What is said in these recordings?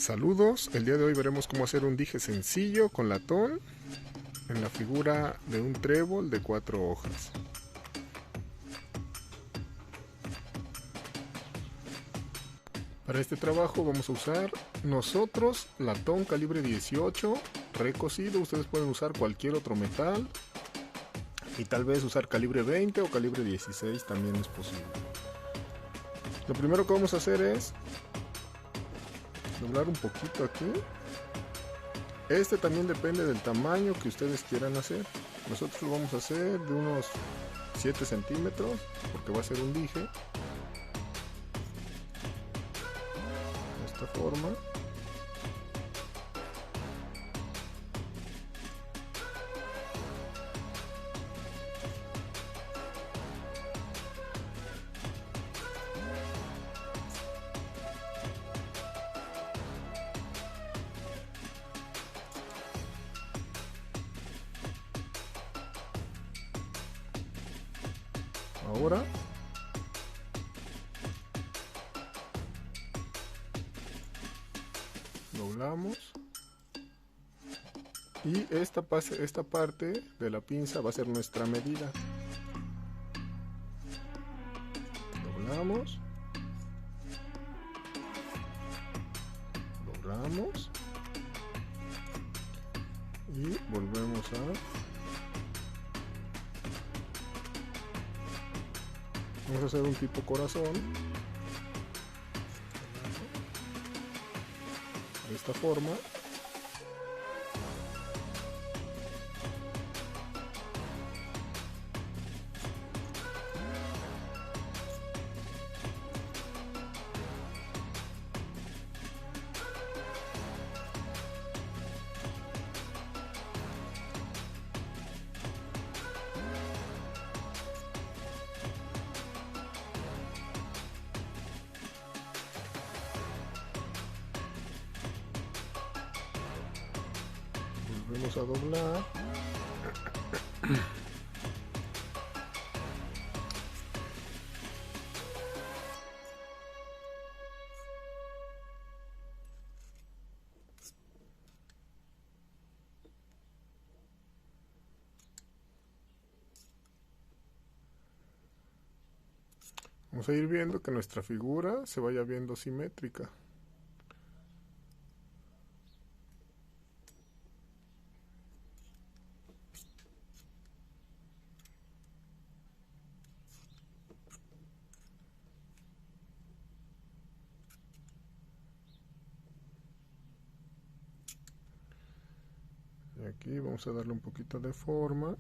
Saludos, el día de hoy veremos cómo hacer un dije sencillo con latón en la figura de un trébol de 4 hojas. Para este trabajo vamos a usar nosotros latón calibre 18 recocido. Ustedes pueden usar cualquier otro metal y tal vez usar calibre 20 o calibre 16 también es posible. Lo primero que vamos a hacer es doblar un poquito aquí. Este también depende del tamaño que ustedes quieran hacer. Nosotros lo vamos a hacer de unos 7 centímetros porque va a ser un dije. De esta forma. Ahora doblamos y esta parte de la pinza va a ser nuestra medida. Doblamos, doblamos y volvemos vamos a hacer un tipo corazón de esta forma. Volvemos a doblar. Vamos a ir viendo que nuestra figura se vaya viendo simétrica. Y aquí vamos a darle un poquito de forma.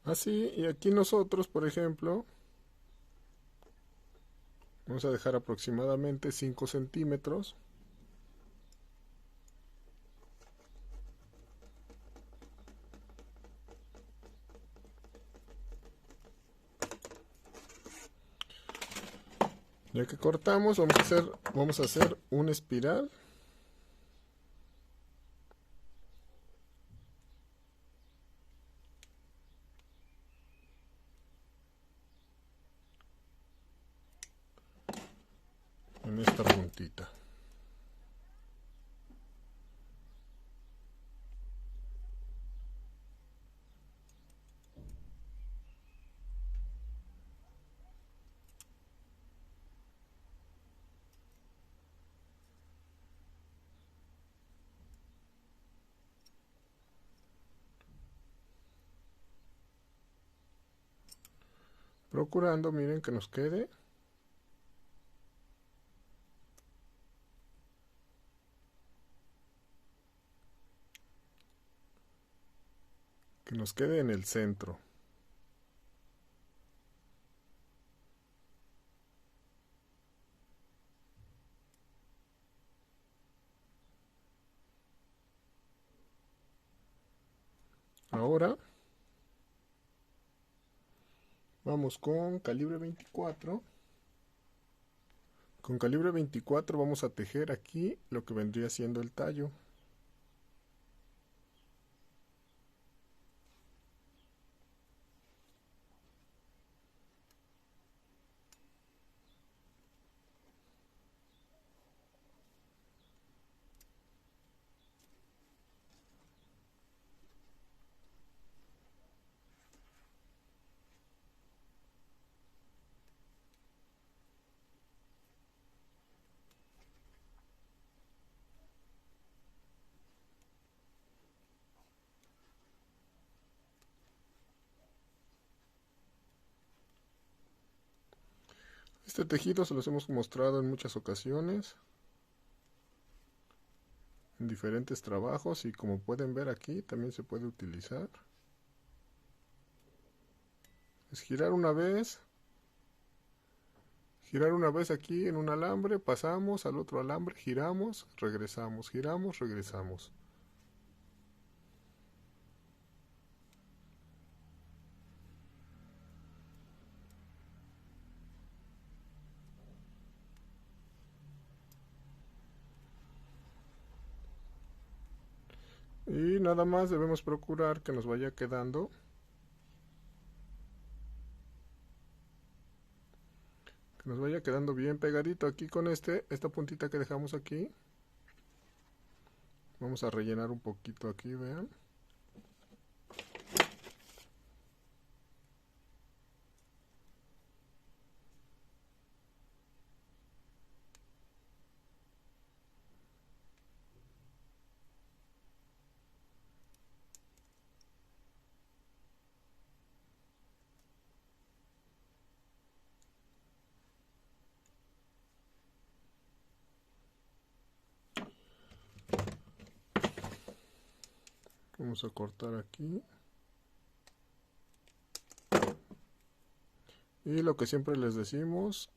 Así, y aquí nosotros, por ejemplo, vamos a dejar aproximadamente 5 centímetros. Ya que cortamos, vamos a hacer una espiral. En esta puntita. Procurando, miren, que nos quede en el centro. Ahora vamos con calibre 24 Con calibre 24 vamos a tejer aquí lo que vendría siendo el tallo. Este tejido se los hemos mostrado en muchas ocasiones, en diferentes trabajos, y como pueden ver aquí también se puede utilizar. Es girar una vez aquí en un alambre, pasamos al otro alambre, giramos, regresamos, giramos, regresamos. Y nada más debemos procurar que nos vaya quedando bien pegadito aquí con esta puntita que dejamos aquí. Vamos a rellenar un poquito aquí, vean. Vamos a cortar aquí. Y lo que siempre les decimos,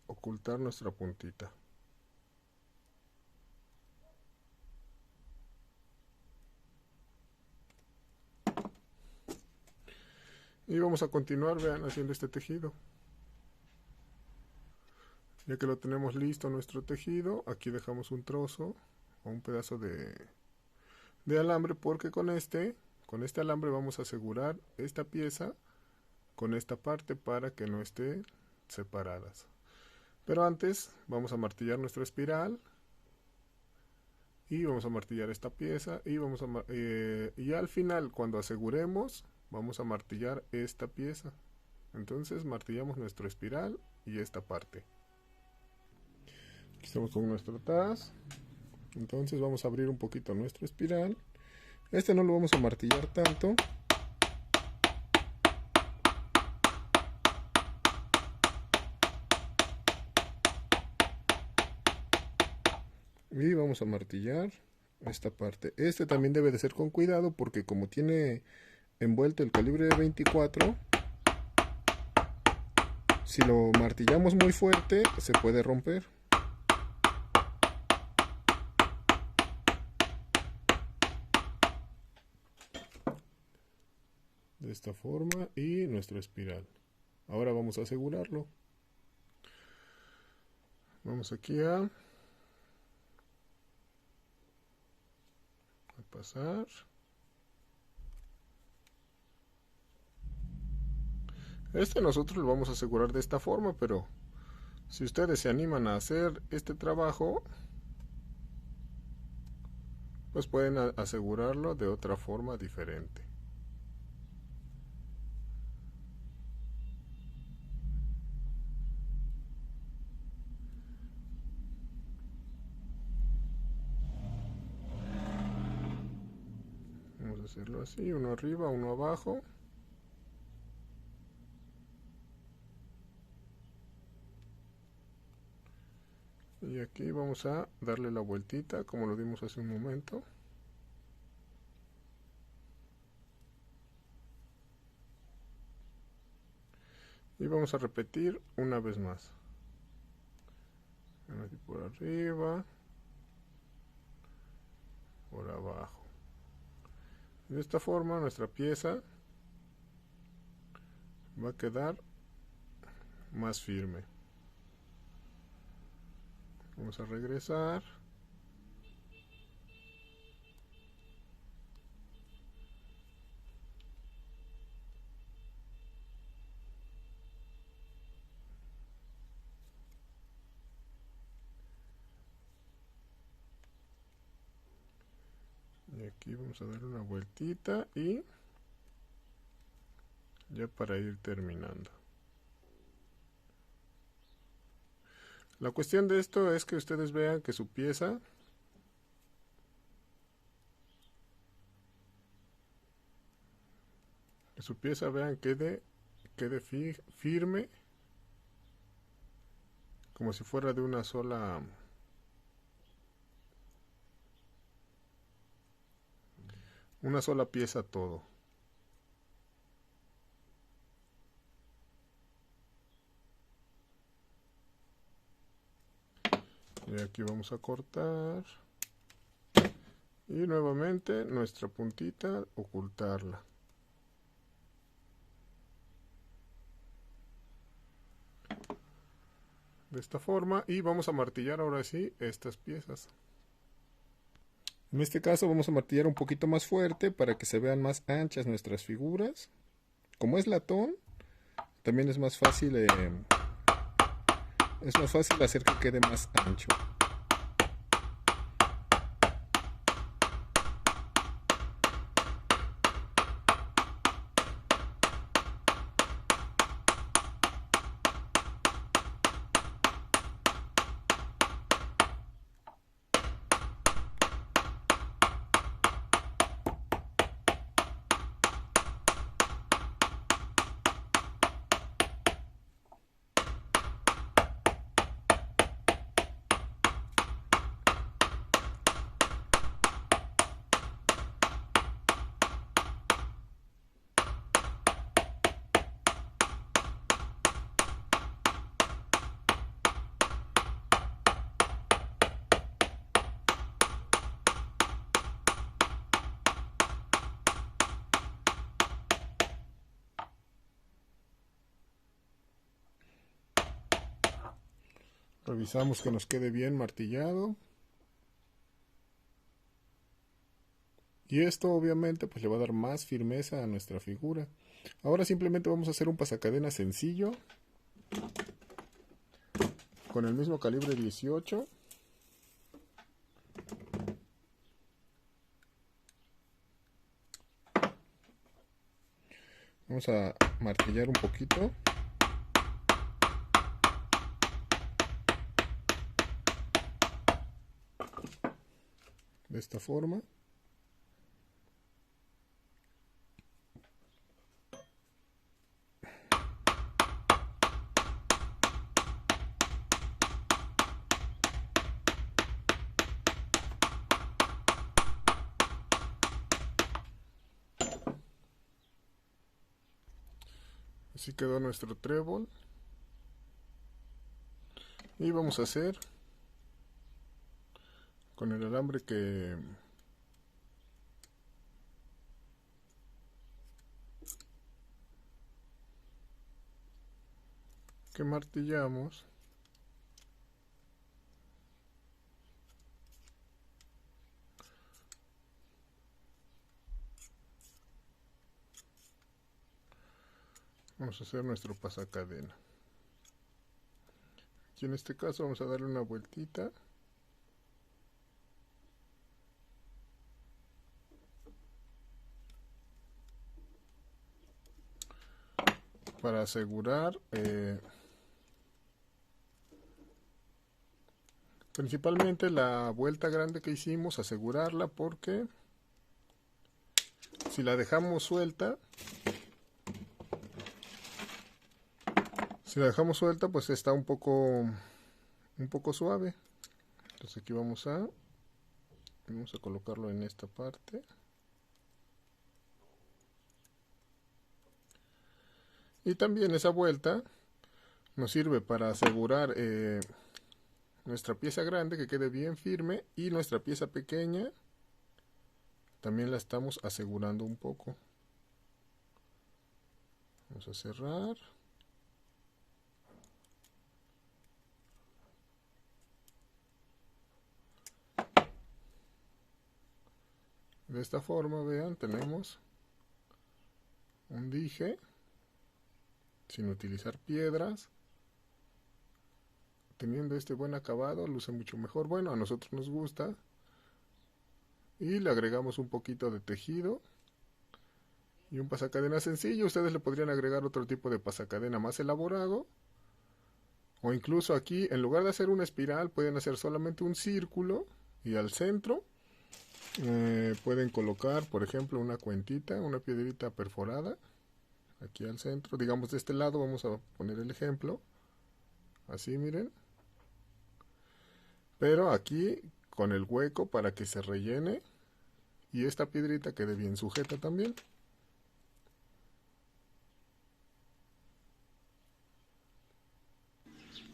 ocultar nuestra puntita. Y vamos a continuar, vean, haciendo este tejido. Ya que lo tenemos listo nuestro tejido, aquí dejamos un trozo o un pedazo de alambre, porque con este alambre vamos a asegurar esta pieza con esta parte para que no estén separadas. Pero antes vamos a martillar nuestra espiral y vamos a martillar esta pieza y y al final, cuando aseguremos, vamos a martillar esta pieza. Entonces martillamos nuestra espiral y esta parte. Aquí estamos con nuestro TAS. Entonces vamos a abrir un poquito nuestra espiral. Este no lo vamos a martillar tanto. Y vamos a martillar esta parte. Este también debe de ser con cuidado porque como tiene envuelto el calibre de 24, si lo martillamos muy fuerte se puede romper. De esta forma, y nuestra espiral. Ahora vamos a asegurarlo. Vamos aquí a pasar. Nosotros lo vamos a asegurar de esta forma, pero si ustedes se animan a hacer este trabajo, pues pueden asegurarlo de otra forma diferente. Vamos a hacerlo así, uno arriba, uno abajo. Y aquí vamos a darle la vueltita como lo dimos hace un momento. Y vamos a repetir una vez más. Aquí por arriba, por abajo. De esta forma nuestra pieza va a quedar más firme. Vamos a regresar. Y aquí vamos a dar una vueltita y ya para ir terminando. La cuestión de esto es que ustedes vean que su pieza vean quede firme, como si fuera de una sola pieza todo. Y aquí vamos a cortar y nuevamente nuestra puntita ocultarla de esta forma, y vamos a martillar ahora sí estas piezas. En este caso vamos a martillar un poquito más fuerte para que se vean más anchas nuestras figuras. Como es latón, también es más fácil hacer que quede más ancho. Revisamos que nos quede bien martillado. Y esto obviamente pues le va a dar más firmeza a nuestra figura. Ahora simplemente vamos a hacer un pasacadenas sencillo con el mismo calibre 18. Vamos a martillar un poquito. De esta forma. Así quedó nuestro trébol. Y vamos a hacer con el alambre que martillamos. Vamos a hacer nuestro pasacadena. Aquí en este caso vamos a darle una vueltita. Para asegurar principalmente la vuelta grande que hicimos, asegurarla, porque si la dejamos suelta, pues está un poco suave. Entonces aquí vamos a colocarlo en esta parte. Y también esa vuelta nos sirve para asegurar nuestra pieza grande que quede bien firme, y nuestra pieza pequeña también la estamos asegurando un poco. Vamos a cerrar. De esta forma, vean, tenemos un dije sin utilizar piedras, teniendo este buen acabado, luce mucho mejor. Bueno, a nosotros nos gusta. Y le agregamos un poquito de tejido y un pasacadena sencillo. Ustedes le podrían agregar otro tipo de pasacadena más elaborado, o incluso aquí, en lugar de hacer una espiral, pueden hacer solamente un círculo y al centro pueden colocar, por ejemplo, una cuentita, una piedrita perforada aquí al centro. Digamos, de este lado vamos a poner el ejemplo, así, miren, pero aquí con el hueco para que se rellene y esta piedrita quede bien sujeta también.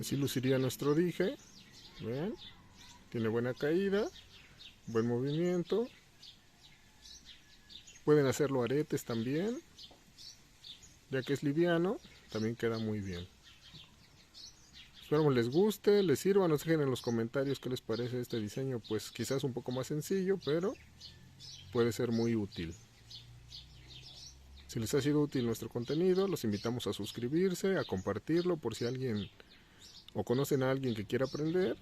Así luciría nuestro dije. Vean, tiene buena caída, buen movimiento. Pueden hacerlo aretes también, ya que es liviano, también queda muy bien. Espero les guste, les sirva. Nos dejen en los comentarios qué les parece este diseño, pues quizás un poco más sencillo, pero puede ser muy útil. Si les ha sido útil nuestro contenido, los invitamos a suscribirse, a compartirlo por si alguien o conocen a alguien que quiera aprender.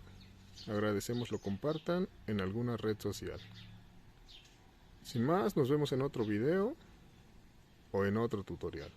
Agradecemos lo compartan en alguna red social. Sin más, nos vemos en otro video o en otro tutorial.